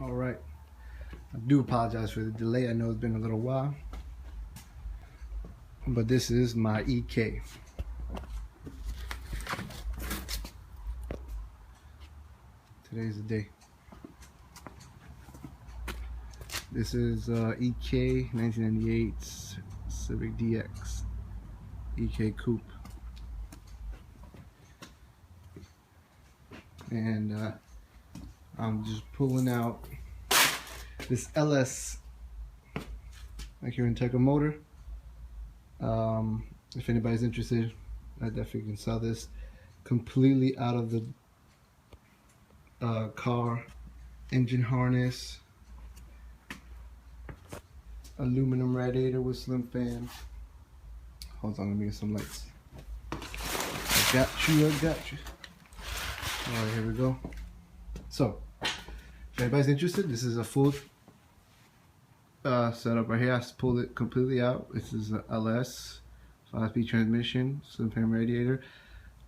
All right, I do apologize for the delay. I know it's been a little while, but this is my EK. Today's the day. This is EK 1998 Civic DX EK Coupe, and I'm just pulling out this LS Tech motor. If anybody's interested, I definitely can sell this completely out of the car. Engine harness, aluminum radiator with slim fan. Hold on, let me get some lights. I got you. Alright, here we go. So, if anybody's interested, this is a full setup right here. I just pulled it completely out. This is a LS 5-speed transmission, slim fan radiator,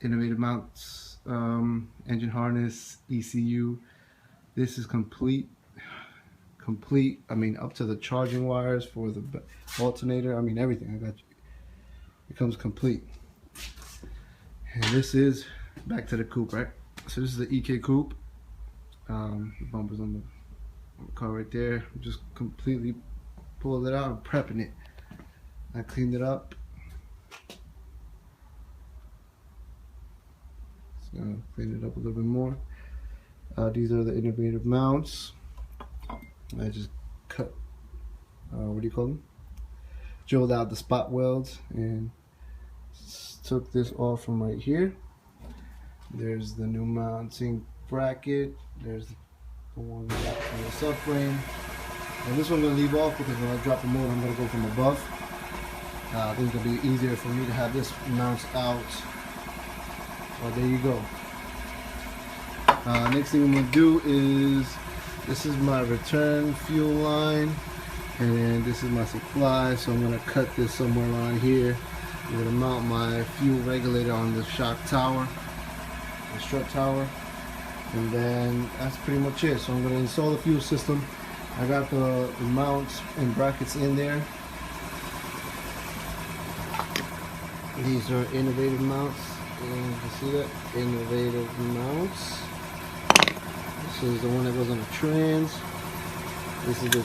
innovative mounts, engine harness, ECU. This is complete. I mean, up to the charging wires for the alternator. I mean, everything. I got you. It comes complete. And this is back to the coupe, right? So this is the EK Coupe. The bumpers on the car right there. Just completely pulled it out and prepping it. I cleaned it up. Just gonna clean it up a little bit more. These are the innovative mounts. I just cut, what do you call them? Drilled out the spot welds and took this off from right here. There's the new mounting bracket. There's the one we got from the subframe. And this one I'm going to leave off because when I drop the motor, I'm going to go from above. I think it'll be easier for me to have this mount out. Well, there you go. Next thing I'm going to do is, this is my return fuel line, and this is my supply. So I'm going to cut this somewhere around here. I'm going to mount my fuel regulator on the shock tower, the strut tower, and then that's pretty much it. So I'm going to install the fuel system. I got the mounts and brackets in there. These are innovative mounts, and you can see that, innovative mounts. This is the one that goes on the trans. This is the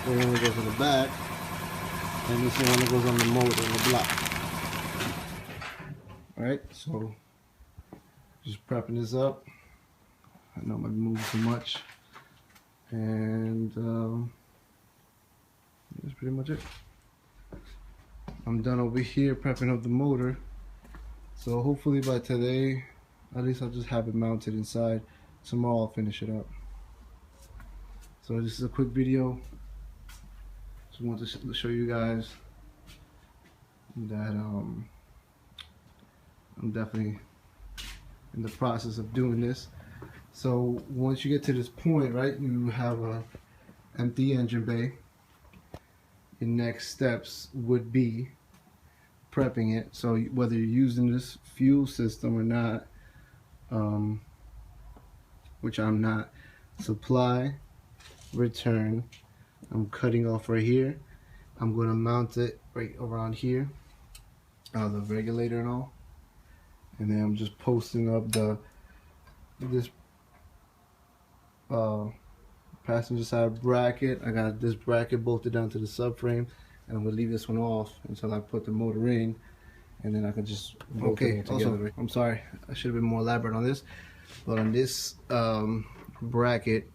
one that goes on the back, and this is the one that goes on the motor in the block. Alright, so just prepping this up. I know I might be moving too much, and that's pretty much it. I'm done over here prepping up the motor, so hopefully by today, at least I'll just have it mounted inside. Tomorrow I'll finish it up. So this is a quick video. Just wanted to show you guys that I'm definitely in the process of doing this. So once you get to this point, right, you have a empty engine bay. Your next steps would be prepping it. So whether you're using this fuel system or not, which I'm not, supply, return, I'm cutting off right here. I'm going to mount it right around here, the regulator and all, and then I'm just posting up this passenger side bracket. I got this bracket bolted down to the subframe, and I'm going to leave this one off until I put the motor in, and then I can just bolt it all together. Also, I'm sorry, I should have been more elaborate on this. But on this bracket,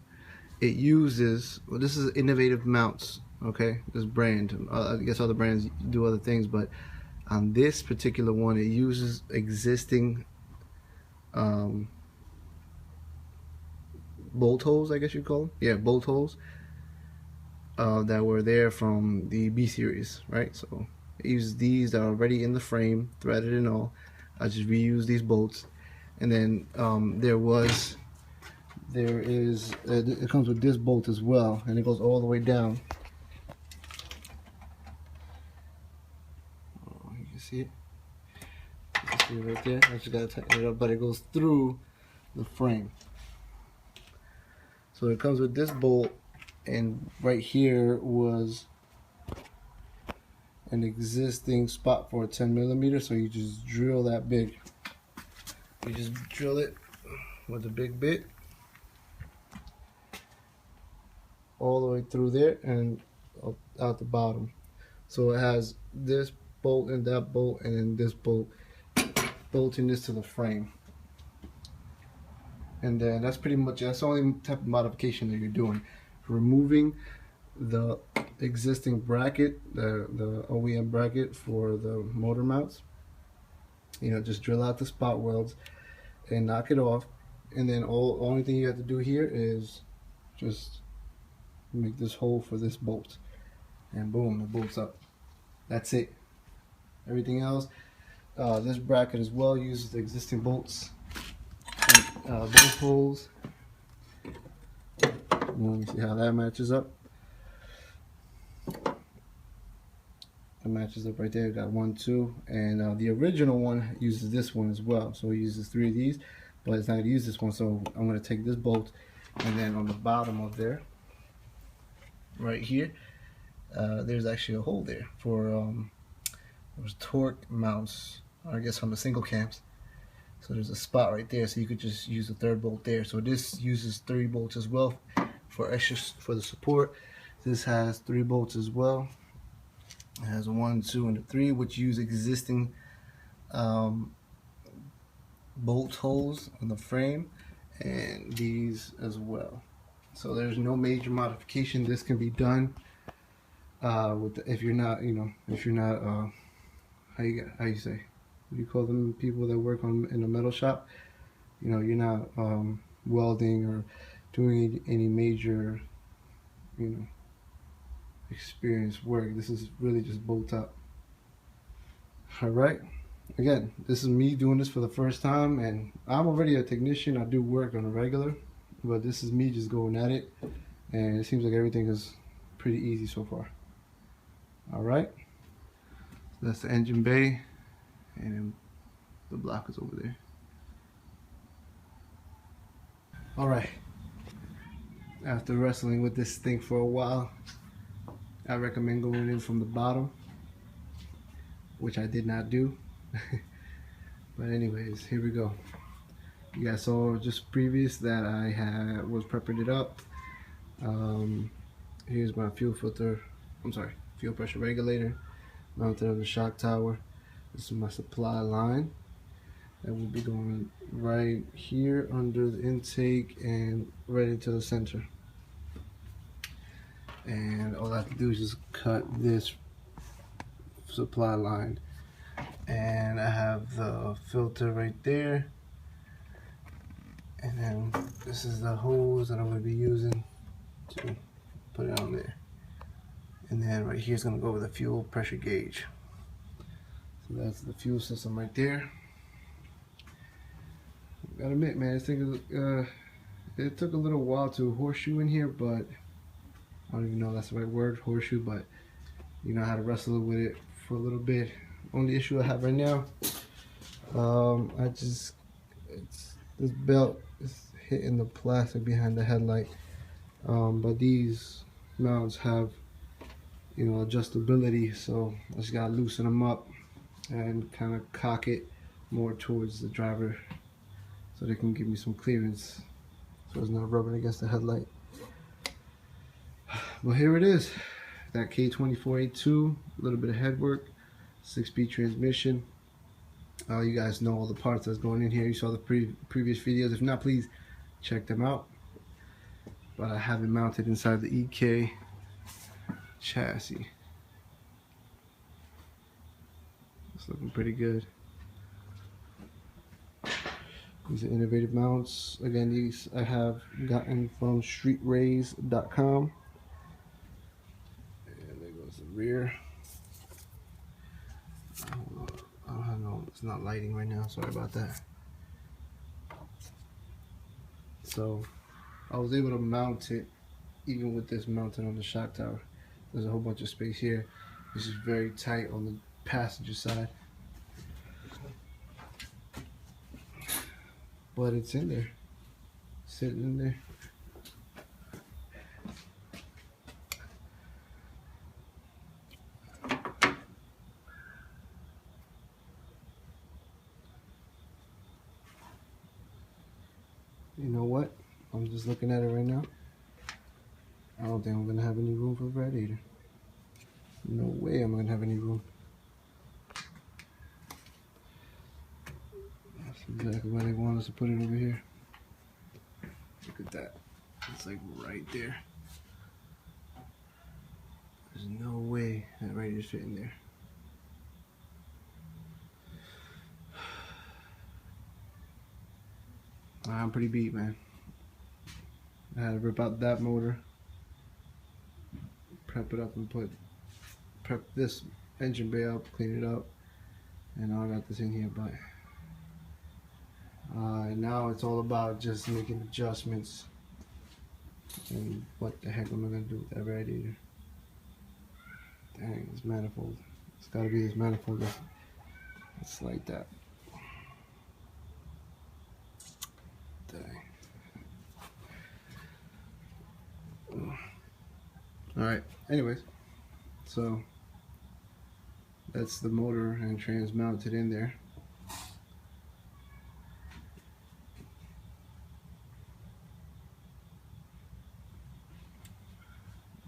it uses, well, this is innovative mounts, okay, this brand. I guess other brands do other things, but on this particular one, it uses existing bolt holes, I guess you'd call them. Yeah, bolt holes that were there from the B series, right? So it uses these that are already in the frame, threaded and all. I just reuse these bolts. And then it comes with this bolt as well, and it goes all the way down. Oh, you can see it. You can see it right there. I just gotta tighten it up, but it goes through the frame. So it comes with this bolt, and right here was an existing spot for a 10mm, so you just drill that big. You just drill it with a big bit all the way through there and out the bottom. So it has this bolt and that bolt, and then this bolt bolting this to the frame. And then that's pretty much, that's the only type of modification that you're doing. Removing the existing bracket, the OEM bracket for the motor mounts. You know, just drill out the spot welds and knock it off. And then only thing you have to do here is just make this hole for this bolt. And boom, it bolts up. That's it. Everything else, this bracket as well uses the existing bolts. Both holes. Let me see how that matches up. It matches up right there. Got 1, 2, and the original one uses this one as well. So it uses 3 of these, but it's not going to use this one. So I'm going to take this bolt, and then on the bottom of there, right here, there's actually a hole there for those torque mounts, or I guess on the single cams. So there's a spot right there, so you could just use the 3rd bolt there. So this uses 3 bolts as well for extra for the support. This has 3 bolts as well. It has a 1, 2, and a 3, which use existing bolt holes on the frame, and these as well. So there's no major modification. This can be done with if you're not, if you're not how you say, what do you call them, people that work in a metal shop? You're not welding or doing any major, experienced work. This is really just bolt up. Alright, again, this is me doing this for the first time, and I'm already a technician. I do work on a regular, but this is me just going at it, and it seems like everything is pretty easy so far. Alright, so that's the engine bay, and the block is over there. Alright, after wrestling with this thing for a while, I recommend going in from the bottom, which I did not do. But anyways, here we go. You guys saw just previous that I was prepping it up. Here's my fuel pressure regulator mounted on the shock tower. This is my supply line that will be going right here under the intake and right into the center. And all I have to do is just cut this supply line, and I have the filter right there, and then this is the hose that I'm going to be using to put it on there, and then right here is going to go with the fuel pressure gauge. So that's the fuel system right there. Gotta admit, man, it took a little while to horseshoe in here, but I don't even know if that's the right word, horseshoe, but you know how to wrestle with it for a little bit. Only issue I have right now, this belt is hitting the plastic behind the headlight, but these mounts have, adjustability, so I just gotta loosen them up and kind of cock it more towards the driver so they can give me some clearance so it's not rubbing against the headlight. Well, here it is, that K24a2, a little bit of head work, 6-speed transmission. You guys know all the parts that's going in here. You saw the previous videos. If not, please check them out. But I have it mounted inside the EK chassis. It's looking pretty good. These are innovative mounts. Again, these I have gotten from streetrays.com. And there goes the rear. I don't know, it's not lighting right now, sorry about that. So I was able to mount it even with this mounted on the shock tower. There's a whole bunch of space here. This is very tight on the passenger side, but it's in there, sitting in there. Just looking at it right now, I don't think I'm gonna have any room for the radiator. No way I'm gonna have any room. That's exactly why they want us to put it over here. Look at that. It's like right there. There's no way that radiator's fitting there. I'm pretty beat, man. I had to rip out that motor, prep it up, and prep this engine bay up, clean it up, and now I got this in here. But now it's all about just making adjustments and what the heck am I gonna do with that radiator? Dang, this manifold. It's gotta be this manifold. It's like that. Dang. Alright, anyways, so that's the motor and trans mounted in there.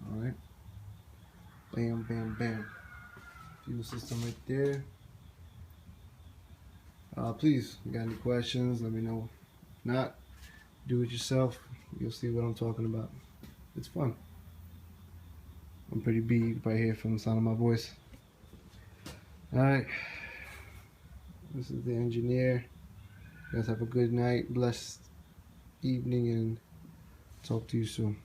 Alright, bam, bam, bam. Fuel system right there. Please, if you got any questions, let me know. If not, do it yourself. You'll see what I'm talking about. It's fun. I'm pretty beat. You can probably hear from the sound of my voice. Alright. This is the engineer. You guys have a good night, blessed evening, and talk to you soon.